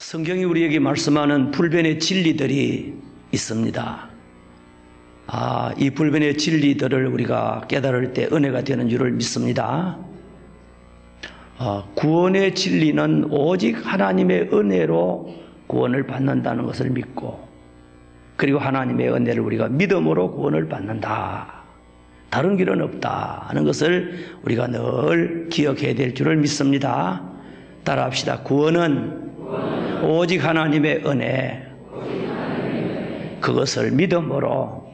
성경이 우리에게 말씀하는 불변의 진리들이 있습니다. 이 불변의 진리들을 우리가 깨달을 때 은혜가 되는 줄을 믿습니다. 구원의 진리는 오직 하나님의 은혜로 구원을 받는다는 것을 믿고, 그리고 하나님의 은혜를 우리가 믿음으로 구원을 받는다, 다른 길은 없다 하는 것을 우리가 늘 기억해야 될 줄을 믿습니다. 따라합시다. 구원은 오직 하나님의 은혜, 그것을 믿음으로,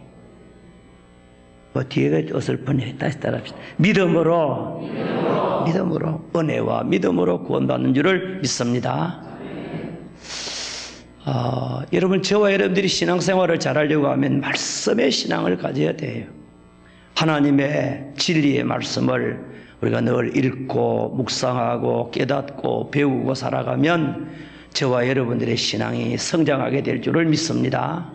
뒤에가 어설프네. 다시 따라합시다. 믿음으로 은혜와 믿음으로 구원받는 줄을 믿습니다. 여러분, 저와 여러분들이 신앙생활을 잘하려고 하면 말씀의 신앙을 가져야 돼요. 하나님의 진리의 말씀을 우리가 늘 읽고 묵상하고 깨닫고 배우고 살아가면 저와 여러분들의 신앙이 성장하게 될 줄을 믿습니다.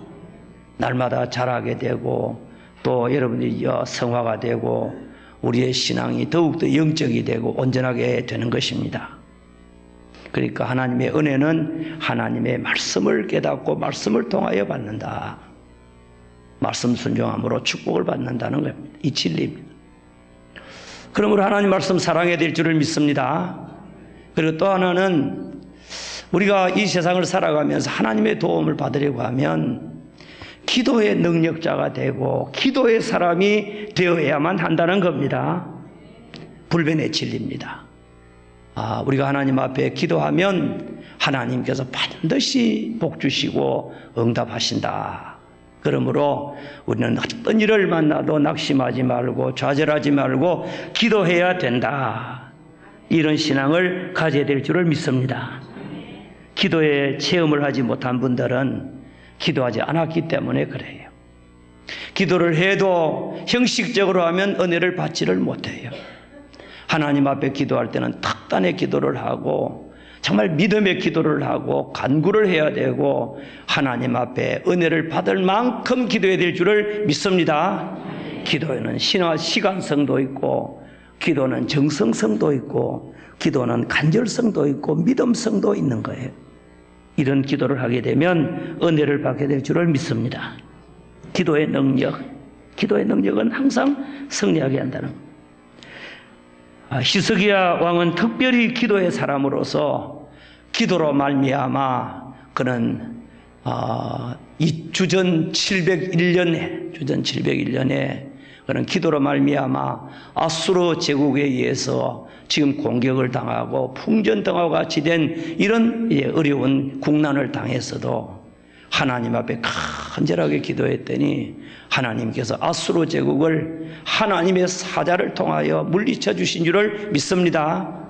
날마다 자라게 되고, 또 여러분들이 성화가 되고, 우리의 신앙이 더욱더 영적이 되고 온전하게 되는 것입니다. 그러니까 하나님의 은혜는 하나님의 말씀을 깨닫고 말씀을 통하여 받는다. 말씀 순종함으로 축복을 받는다는 겁니다. 이 진리입니다. 그러므로 하나님 말씀 사랑해야 될 줄을 믿습니다. 그리고 또 하나는, 우리가 이 세상을 살아가면서 하나님의 도움을 받으려고 하면 기도의 능력자가 되고 기도의 사람이 되어야만 한다는 겁니다. 불변의 진리입니다. 우리가 하나님 앞에 기도하면 하나님께서 반드시 복 주시고 응답하신다. 그러므로 우리는 어떤 일을 만나도 낙심하지 말고 좌절하지 말고 기도해야 된다. 이런 신앙을 가져야 될 줄을 믿습니다. 기도에 체험을 하지 못한 분들은 기도하지 않았기 때문에 그래요. 기도를 해도 형식적으로 하면 은혜를 받지를 못해요. 하나님 앞에 기도할 때는 특단의 기도를 하고 정말 믿음의 기도를 하고 간구를 해야 되고 하나님 앞에 은혜를 받을 만큼 기도해야 될 줄을 믿습니다. 기도에는 시간성도 있고, 기도는 정성성도 있고, 기도는 간절성도 있고 믿음성도 있는 거예요. 이런 기도를 하게 되면 은혜를 받게 될 줄을 믿습니다. 기도의 능력은 항상 승리하게 한다는 겁니다. 히스기야 왕은 특별히 기도의 사람으로서 기도로 말미암아 그는 이 주전 701년에 그는 기도로 말미암아 아수르 제국에 의해서 지금 공격을 당하고 풍전등하고 같이 된 이런 어려운 국난을 당했어도 하나님 앞에 간절하게 기도했더니 하나님께서 아수르 제국을 하나님의 사자를 통하여 물리쳐 주신 줄을 믿습니다.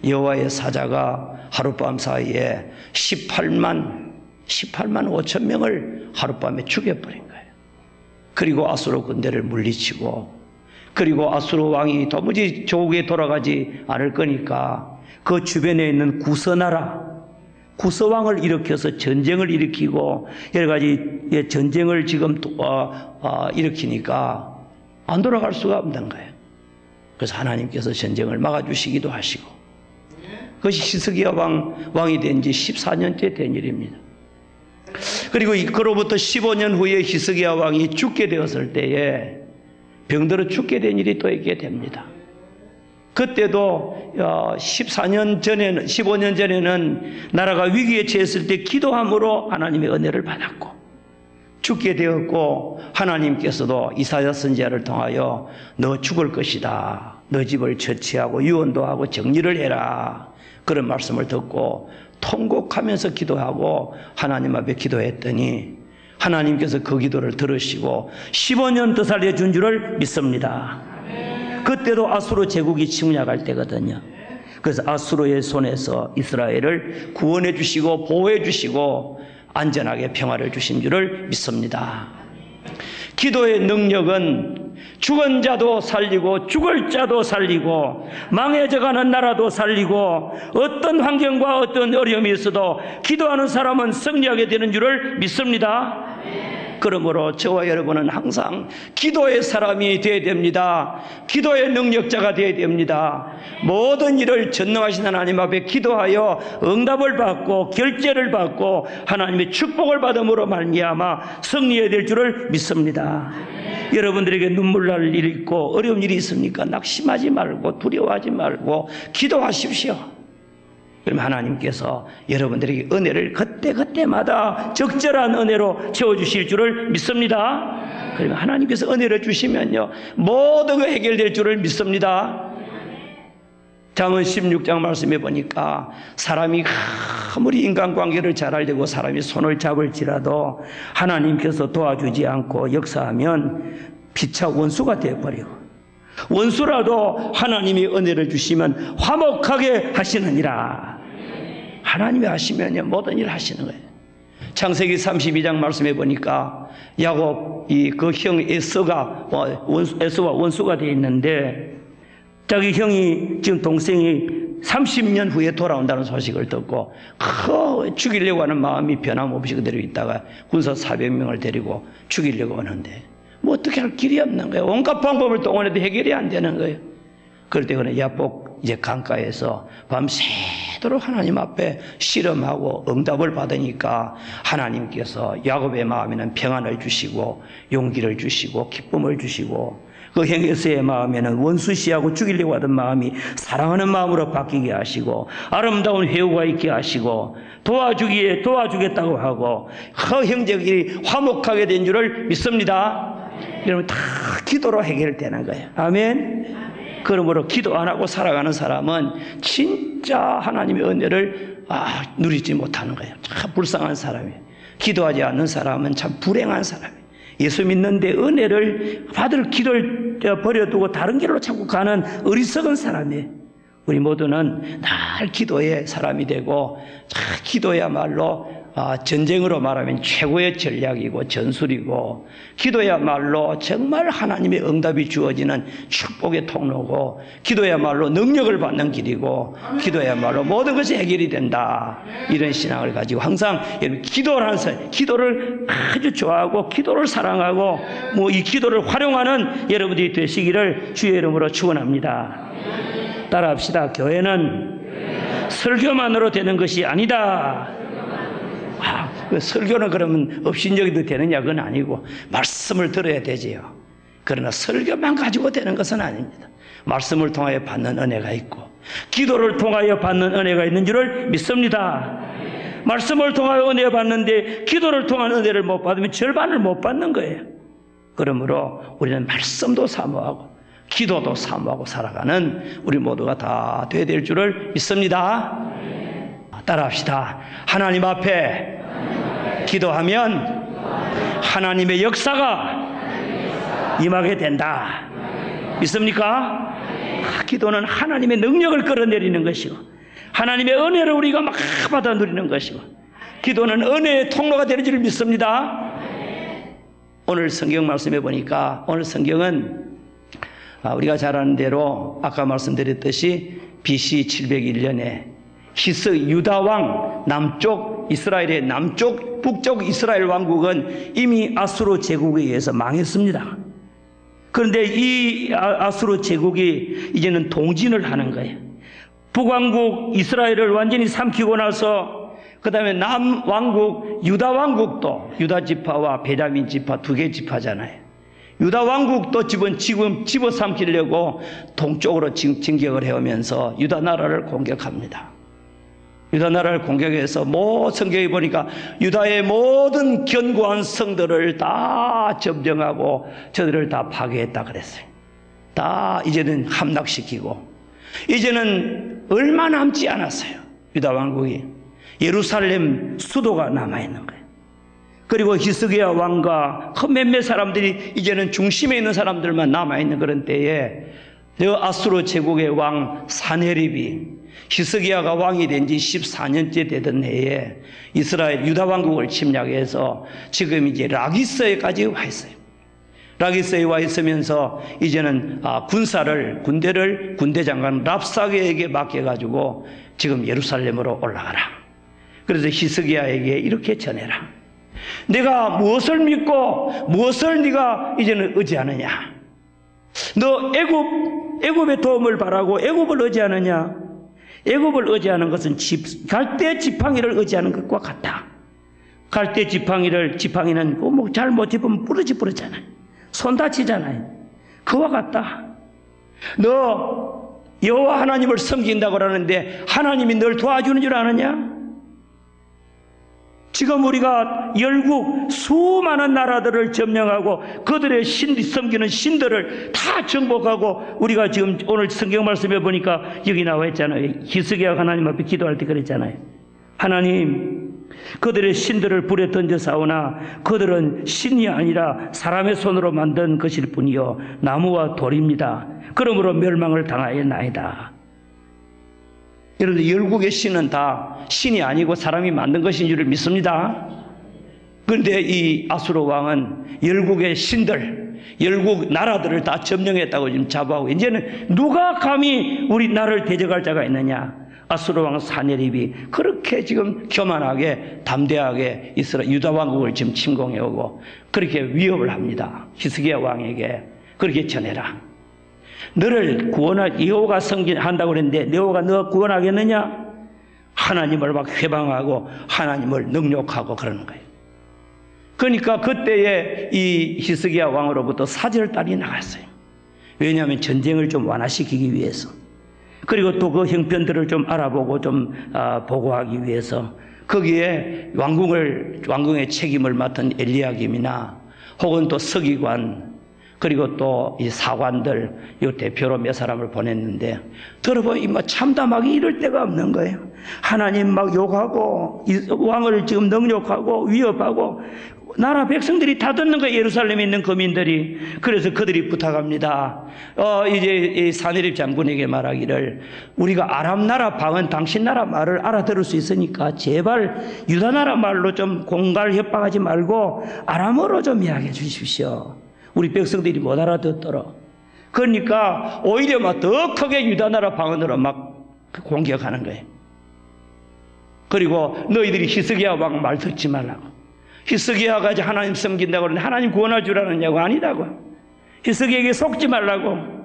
여호와의 사자가 하룻밤 사이에 18만 5천 명을 하룻밤에 죽여버린 거예요. 그리고 아수르 군대를 물리치고, 그리고 아수르 왕이 도무지 조국에 돌아가지 않을 거니까 그 주변에 있는 구서왕을 일으켜서 전쟁을 일으키고 여러 가지 전쟁을 지금 일으키니까 안 돌아갈 수가 없는 거예요. 그래서 하나님께서 전쟁을 막아주시기도 하시고, 그것이 히스기야 왕이 된 지 14년째 된 일입니다. 그리고 그로부터 15년 후에 히스기야 왕이 죽게 되었을 때에 병들어 죽게 된 일이 또 있게 됩니다. 그때도 15년 전에는 나라가 위기에 처했을 때 기도함으로 하나님의 은혜를 받았고 죽게 되었고, 하나님께서도 이사야 선지자를 통하여 너 죽을 것이다, 너 집을 처치하고 유언도 하고 정리를 해라, 그런 말씀을 듣고 통곡하면서 기도하고 하나님 앞에 기도했더니 하나님께서 그 기도를 들으시고 15년 더 살려준 줄을 믿습니다. 그때도 아수르 제국이 침략할 때거든요. 그래서 아수르의 손에서 이스라엘을 구원해 주시고 보호해 주시고 안전하게 평화를 주신 줄을 믿습니다. 기도의 능력은 죽은 자도 살리고 죽을 자도 살리고 망해져가는 나라도 살리고 어떤 환경과 어떤 어려움이 있어도 기도하는 사람은 승리하게 되는 줄을 믿습니다. 그러므로 저와 여러분은 항상 기도의 사람이 되어야 됩니다. 기도의 능력자가 되어야 됩니다. 모든 일을 전능하신 하나님 앞에 기도하여 응답을 받고 결제를 받고 하나님의 축복을 받음으로 말미암아 승리해야 될 줄을 믿습니다. 여러분들에게 눈물 날 일이 있고 어려운 일이 있습니까? 낙심하지 말고 두려워하지 말고 기도하십시오. 그러면 하나님께서 여러분들에게 은혜를 그때그때마다 적절한 은혜로 채워주실 줄을 믿습니다. 그러면 하나님께서 은혜를 주시면요 모든 게 해결될 줄을 믿습니다. 잠언 16장 말씀해 보니까 사람이 아무리 인간관계를 잘하려고 사람이 손을 잡을지라도 하나님께서 도와주지 않고 역사하면 피차 원수가 되어버리고 원수라도 하나님이 은혜를 주시면 화목하게 하시느니라. 하나님이 하시면요 모든 일을 하시는 거예요. 창세기 32장 말씀해 보니까 야곱 그 형 에서가 원수가 되어 있는데 자기 형이 지금 동생이 30년 후에 돌아온다는 소식을 듣고 죽이려고 하는 마음이 변함없이 그대로 있다가 군사 400명을 데리고 죽이려고 하는데 뭐 어떻게 할 길이 없는 거예요. 온갖 방법을 동원해도 해결이 안 되는 거예요. 그럴 때 그는 야복 이제 강가에서 밤새도록 하나님 앞에 실험하고 응답을 받으니까 하나님께서 야곱의 마음에는 평안을 주시고 용기를 주시고 기쁨을 주시고 그 형에서의 마음에는 원수시하고 죽이려고 하던 마음이 사랑하는 마음으로 바뀌게 하시고 아름다운 회유가 있게 하시고 도와주겠다고 하고 그 형제들이 화목하게 된 줄을 믿습니다. 여러분 다 기도로 해결되는 거예요. 아멘. 그러므로 기도 안 하고 살아가는 사람은 진짜 하나님의 은혜를 누리지 못하는 거예요. 참 불쌍한 사람이에요. 기도하지 않는 사람은 참 불행한 사람이에요. 예수 믿는데 은혜를 받을 길을 버려두고 다른 길로 자꾸 가는 어리석은 사람이에요. 우리 모두는 늘 기도의 사람이 되고 기도야말로 전쟁으로 말하면 최고의 전략이고 전술이고 기도야말로 정말 하나님의 응답이 주어지는 축복의 통로고 기도야말로 능력을 받는 길이고 기도야말로 모든 것이 해결이 된다. 이런 신앙을 가지고 항상 기도를 아주 좋아하고 기도를 사랑하고 이 기도를 활용하는 여러분들이 되시기를 주의 이름으로 축원합니다. 따라합시다. 교회는 설교만으로 되는 것이 아니다. 설교는 그러면 업신여기도 되느냐? 그건 아니고 말씀을 들어야 되지요. 그러나 설교만 가지고 되는 것은 아닙니다. 말씀을 통하여 받는 은혜가 있고 기도를 통하여 받는 은혜가 있는 줄을 믿습니다. 말씀을 통하여 은혜 받는데 기도를 통한 은혜를 못 받으면 절반을 못 받는 거예요. 그러므로 우리는 말씀도 사모하고 기도도 사모하고 살아가는 우리 모두가 다 되어야 될 줄을 믿습니다. 따라합시다. 하나님 앞에 기도하면 하나님의 역사가 임하게 된다. 믿습니까? 기도는 하나님의 능력을 끌어내리는 것이고 하나님의 은혜를 우리가 막 받아 누리는 것이고 기도는 은혜의 통로가 되는 줄 믿습니다. 오늘 성경 말씀해 보니까 오늘 성경은 우리가 잘 아는 대로 아까 말씀드렸듯이 BC 701년에 유다 왕 남쪽 이스라엘의 북쪽 이스라엘 왕국은 이미 아수르 제국에 의해서 망했습니다. 그런데 이 아수르 제국이 이제는 동진을 하는 거예요. 북왕국 이스라엘을 완전히 삼키고 나서 그 다음에 남왕국 유다 왕국도 유다 지파와 베냐민 지파 두 개 지파잖아요. 유다 왕국도 지금 집어삼키려고 동쪽으로 진격을 해오면서 유다 나라를 공격합니다. 유다 나라를 공격해서 성경에 보니까 유다의 모든 견고한 성들을 다 점령하고 저들을 다 파괴했다 그랬어요. 다 이제는 함락시키고 이제는 얼마 남지 않았어요. 유다 왕국이 예루살렘 수도가 남아있는 거예요. 그리고 히스기야 왕과 그 몇몇 사람들이 이제는 중심에 있는 사람들만 남아있는 그런 때에 저 아수르 제국의 왕 사네립이 히스기야가 왕이 된 지 14년째 되던 해에 이스라엘 유다 왕국을 침략해서 지금 이제 라기스에까지 와 있어요. 라기스에 와 있으면서 이제는 군대를 군대 장관 랍사게에게 맡겨가지고 지금 예루살렘으로 올라가라. 그래서 히스기야에게 이렇게 전해라. 내가 무엇을 믿고 무엇을 네가 이제는 의지하느냐? 너 애굽의 도움을 바라고 애굽을 의지하느냐? 애굽을 의지하는 것은 갈대 지팡이를 의지하는 것과 같다. 갈대 지팡이는 뭐 잘못 짚으면 부러지잖아요. 손 다치잖아요. 그와 같다. 너 여호와 하나님을 섬긴다고 그러는데 하나님이 널 도와주는 줄 아느냐? 지금 우리가 열국 수많은 나라들을 점령하고 그들의 섬기는 신들을 다 정복하고 우리가 지금 오늘 성경 말씀에 보니까 여기 나와 있잖아요. 히스기야가 하나님 앞에 기도할 때 그랬잖아요. 하나님, 그들의 신들을 불에 던져 싸우나 그들은 신이 아니라 사람의 손으로 만든 것일 뿐이요 나무와 돌입니다. 그러므로 멸망을 당하였나이다. 여러분, 열국의 신은 다 신이 아니고 사람이 만든 것인 줄을 믿습니다. 그런데 이 아수르 왕은 열국의 신들, 열국 나라들을 다 점령했다고 지금 자부하고, 이제는 누가 감히 우리 나라를 대적할 자가 있느냐? 아수르 왕 사네립이 그렇게 지금 교만하게 담대하게 유다 왕국을 지금 침공해오고 그렇게 위협을 합니다. 히스기야 왕에게 그렇게 전해라. 너를 구원할 여호와가 한다고 그랬는데 여호와가 너 구원하겠느냐? 하나님을 막 회방하고 하나님을 능욕하고 그러는 거예요. 그러니까 그때에 이 히스기야 왕으로부터 사절단이 나갔어요. 왜냐하면 전쟁을 좀 완화시키기 위해서, 그리고 또 그 형편들을 좀 알아보고 좀 보고하기 위해서 거기에 왕궁의 책임을 맡은 엘리야김이나 혹은 또 서기관, 그리고 또 이 사관들, 이 대표로 몇 사람을 보냈는데 들어보니 뭐 참담하게 이럴 데가 없는 거예요. 하나님 막 욕하고 왕을 지금 능욕하고 위협하고 나라 백성들이 다 듣는 거예요. 예루살렘에 있는 거민들이. 그래서 그들이 부탁합니다. 이제 이 사네립 장군에게 말하기를, 우리가 아람 나라 방언 당신 나라 말을 알아들을 수 있으니까 제발 유다 나라 말로 좀 공갈 협박하지 말고 아람어로 좀 이야기해 주십시오. 우리 백성들이 못 알아듣도록. 그러니까 오히려 막 더 크게 유다 나라 방언으로 막 공격하는 거예요. 그리고 너희들이 히스기야 왕 말 듣지 말라고. 히스기야가 하나님 섬긴다고 그러는데 하나님 구원할 줄 아느냐고. 아니다고. 히스기야에게 속지 말라고.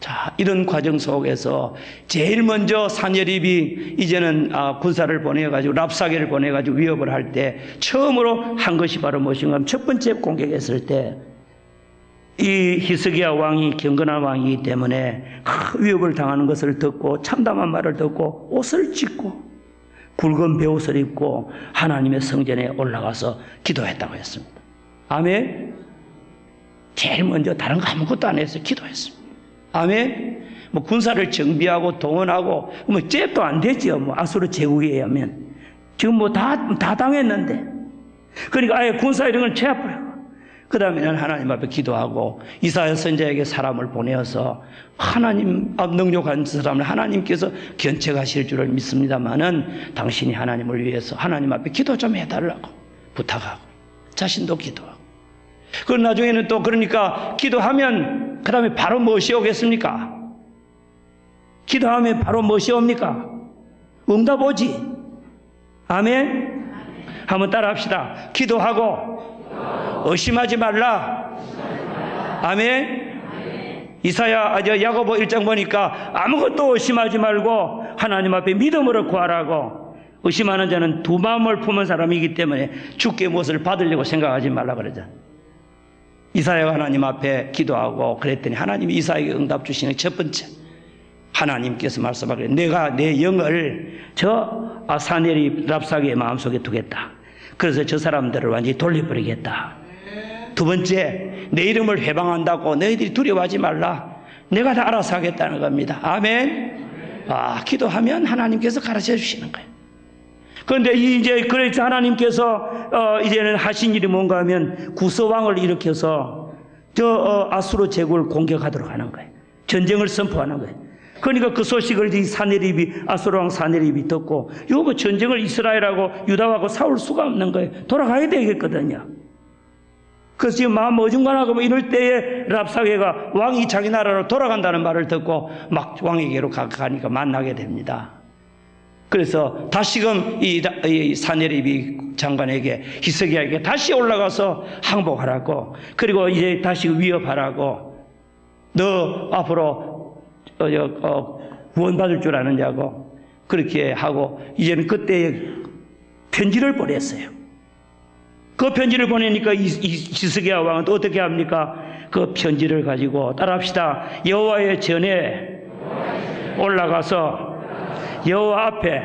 자, 이런 과정 속에서 제일 먼저 사네립이 이제는 군사를 보내가지고 랍사게를 보내가지고 위협을 할 때 처음으로 한 것이 바로 무엇인가 하면 첫 번째 공격했을 때 이 히스기야 왕이 경건한 왕이기 때문에 위협을 당하는 것을 듣고 참담한 말을 듣고 옷을 찢고 굵은 베옷을 입고 하나님의 성전에 올라가서 기도했다고 했습니다. 아멘. 제일 먼저 다른 거 아무것도 안 했어요. 기도했습니다. 아멘. 뭐 군사를 정비하고 동원하고 뭐 잽도 안 되지요. 뭐 아수르 제국에 의하면 지금 뭐 다 당했는데, 그러니까 아예 군사 이런 걸 제압을. 그 다음에는 하나님 앞에 기도하고 이사야 선지자에게 사람을 보내어서 하나님 앞 능력한 사람을 하나님께서 견책하실 줄을 믿습니다만은 당신이 하나님을 위해서 하나님 앞에 기도 좀 해달라고 부탁하고 자신도 기도하고. 그럼 나중에는 또 그러니까 기도하면 그 다음에 바로 무엇이 오겠습니까? 기도하면 바로 무엇이 옵니까? 응답 오지. 아멘. 한번 따라 합시다. 기도하고 의심하지 말라. 아멘. 이사야 야고보 1장 보니까 아무것도 의심하지 말고 하나님 앞에 믿음으로 구하라고. 의심하는 자는 두 마음을 품은 사람이기 때문에 주께 무엇을 받으려고 생각하지 말라 그러잖아. 이사야가 하나님 앞에 기도하고 그랬더니 하나님이 이사야에게 응답 주시는 첫 번째, 하나님께서 말씀하기를 내가 내 영을 저 사네립 랍사게의 마음속에 두겠다. 그래서 저 사람들을 완전히 돌려버리겠다. 두 번째, 내 이름을 회방한다고 너희들이 두려워하지 말라. 내가 다 알아서 하겠다는 겁니다. 아멘. 기도하면 하나님께서 가르쳐 주시는 거예요. 그런데 이제 그래서 하나님께서 이제는 하신 일이 뭔가 하면 구서왕을 일으켜서 저 아수르 제국을 공격하도록 하는 거예요. 전쟁을 선포하는 거예요. 그러니까 그 소식을 이 사네립이, 아수르 왕 사네립이 듣고, 이거 뭐 전쟁을 이스라엘하고 유다하고 싸울 수가 없는 거예요. 돌아가야 되겠거든요. 그래서 지금 마음 어중간하고 뭐 이럴 때에 랍사게가 왕이 자기 나라로 돌아간다는 말을 듣고 막 왕에게로 가니까 만나게 됩니다. 그래서 다시금 이 사네립이 장관에게, 히스기야에게 다시 올라가서 항복하라고, 그리고 이제 다시 위협하라고, 너 앞으로 구원받을 줄 아느냐고 그렇게 하고, 이제는 그때 편지를 보냈어요. 그 편지를 보내니까 이 히스기야 왕은 또 어떻게 합니까? 그 편지를 가지고 따라합시다. 여호와의 전에 올라가서 여호와 앞에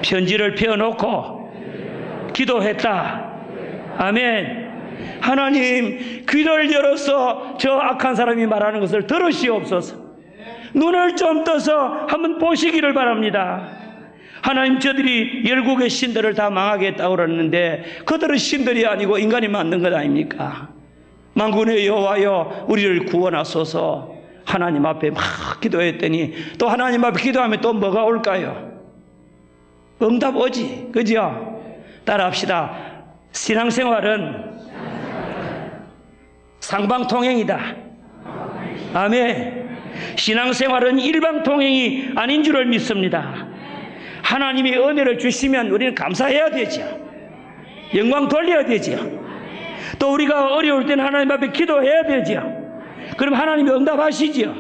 편지를 펴놓고 기도했다. 아멘. 하나님, 귀를 열어서 저 악한 사람이 말하는 것을 들으시옵소서. 눈을 좀 떠서 한번 보시기를 바랍니다. 하나님, 저들이 열국의 신들을 다 망하겠다고 그러는데 그들은 신들이 아니고 인간이 만든 것 아닙니까? 만군의 여호와여, 우리를 구원하소서. 하나님 앞에 막 기도했더니, 또 하나님 앞에 기도하면 또 뭐가 올까요? 응답 오지. 그죠? 따라합시다. 신앙생활은 상방통행이다. 아멘. 신앙생활은 일방통행이 아닌 줄을 믿습니다. 하나님이 은혜를 주시면 우리는 감사해야 되죠. 영광 돌려야 되죠. 또 우리가 어려울 때는 하나님 앞에 기도해야 되죠. 그럼 하나님이 응답하시죠.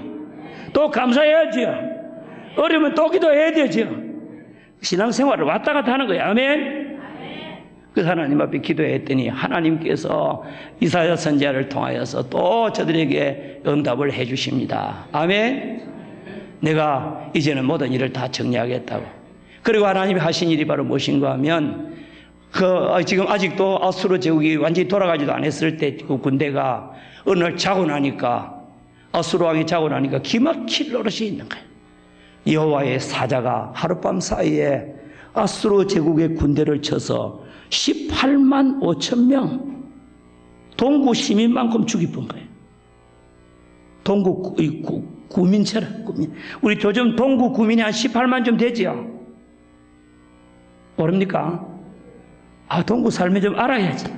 또 감사해야죠. 어려우면 또 기도해야 되죠. 신앙생활을 왔다 갔다 하는 거예요. 아멘. 그래서 하나님 앞에 기도했더니 하나님께서 이사야 선지자를 통하여서 또 저들에게 응답을 해 주십니다. 아멘. 내가 이제는 모든 일을 다 정리하겠다고. 그리고 하나님이 하신 일이 바로 무엇인가 하면, 지금 아직도 아수르 제국이 완전히 돌아가지도 않았을 때 그 군대가 어느 날 자고 나니까, 아수르 왕이 자고 나니까 기막힐 노릇이 있는 거예요. 여호와의 사자가 하룻밤 사이에 아수르 제국의 군대를 쳐서 18만 5천 명 동구 시민만큼 죽이본 거예요. 동구 구민처럼, 구민. 우리 요즘 동구 구민이 한 18만 좀 되지요? 모릅니까? 동구 살면 좀 알아야지.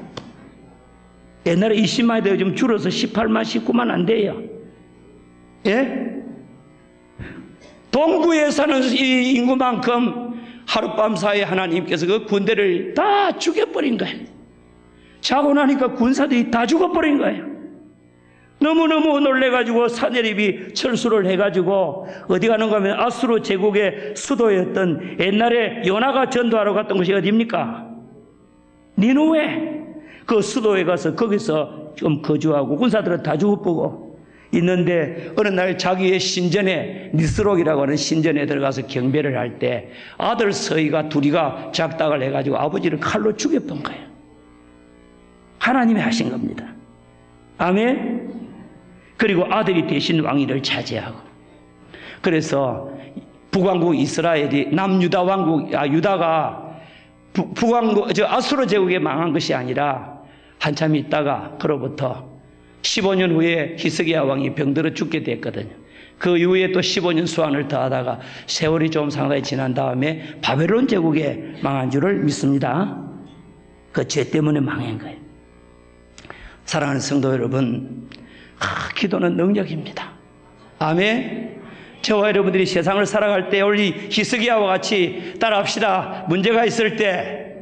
옛날에 20만이 되어 좀 줄어서 18만, 19만 안 돼요. 예? 동구에 사는 이 인구만큼 하룻밤 사이에 하나님께서 그 군대를 다 죽여버린 거예요. 자고 나니까 군사들이 다 죽어버린 거예요. 너무너무 놀래가지고 사네립이 철수를 해가지고 어디 가는가 하면 아수르 제국의 수도였던, 옛날에 요나가 전도하러 갔던 곳이 어디입니까? 니누웨. 그 수도에 가서 거기서 좀 거주하고 군사들은 다 죽어보고 있는데, 어느 날 자기의 신전에, 니스록이라고 하는 신전에 들어가서 경배를 할 때 아들 서희가 둘이가 작당을 해가지고 아버지를 칼로 죽였던 거예요. 하나님이 하신 겁니다. 아멘. 그리고 아들이 대신 왕위를 차지하고, 그래서 북왕국 이스라엘이 남유다 왕국, 유다가 북왕국, 아수르 제국에 망한 것이 아니라 한참 있다가 그로부터 15년 후에 히스기야 왕이 병들어 죽게 됐거든요. 그 이후에 또 15년 수환을 더하다가 세월이 좀 상당히 지난 다음에 바벨론 제국에 망한 줄을 믿습니다. 그 죄 때문에 망한 거예요. 사랑하는 성도 여러분, 기도는 능력입니다. 아멘. 저와 여러분들이 세상을 살아갈 때 우리 히스기야와 같이 따라합시다. 문제가 있을 때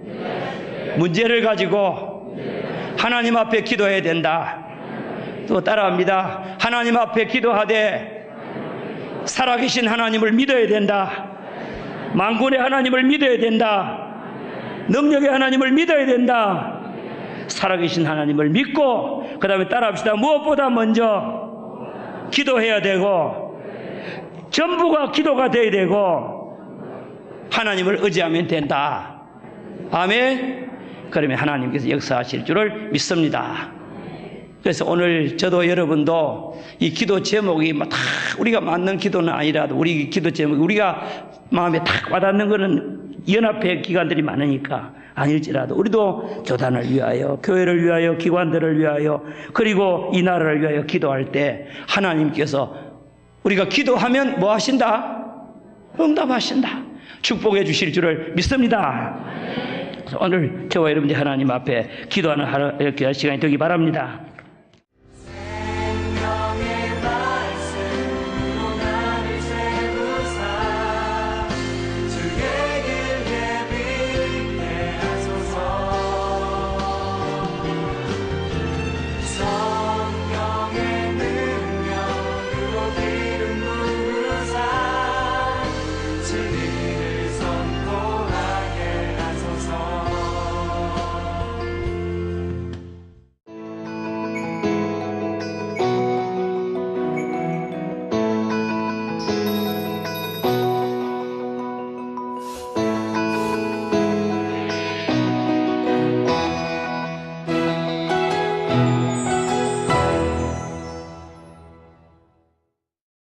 문제를 가지고 하나님 앞에 기도해야 된다. 또 따라합니다. 하나님 앞에 기도하되 살아계신 하나님을 믿어야 된다. 만군의 하나님을 믿어야 된다. 능력의 하나님을 믿어야 된다. 살아계신 하나님을 믿고, 그 다음에 따라합시다. 무엇보다 먼저 기도해야 되고, 전부가 기도가 돼야 되고, 하나님을 의지하면 된다. 아멘. 그러면 하나님께서 역사하실 줄을 믿습니다. 그래서 오늘 저도 여러분도 이 기도 제목이 다 우리가 맞는 기도는 아니라도, 우리 기도 제목이 우리가 마음에 딱 와닿는 거는 연합회 기관들이 많으니까 아닐지라도, 우리도 교단을 위하여, 교회를 위하여, 기관들을 위하여, 그리고 이 나라를 위하여 기도할 때 하나님께서 우리가 기도하면 뭐 하신다? 응답하신다. 축복해 주실 줄을 믿습니다. 오늘 저와 여러분들 하나님 앞에 기도하는 시간이 되기 바랍니다.